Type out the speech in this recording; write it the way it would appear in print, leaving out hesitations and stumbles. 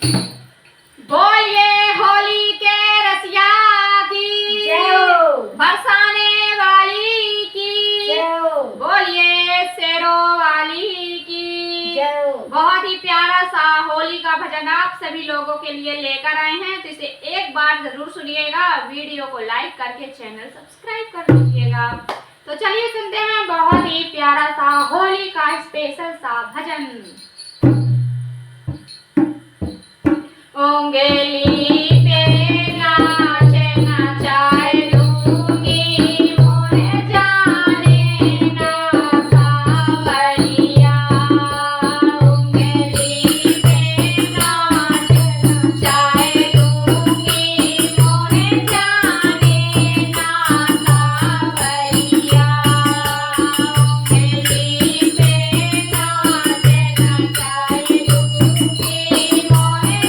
बोलिए होली के रसिया की जय हो। बरसाने वाली की जय हो। बोलिए शेरों वाली की जय हो। बहुत ही प्यारा सा होली का भजन आप सभी लोगों के लिए लेकर आए हैं, तो इसे एक बार जरूर सुनिएगा। वीडियो को लाइक करके चैनल सब्सक्राइब कर दीजिएगा। तो चलिए सुनते हैं बहुत ही प्यारा सा होली का स्पेशल सा भजन। ओंगेली पे नाचे नचाए दूंगी मोरे जाने ना सावरिया। ओंगेली पे नाचे नचाए दूंगी मोरे जाने ना सावरिया। ओंगेली पे नाचे नचाए दूंगी मोरे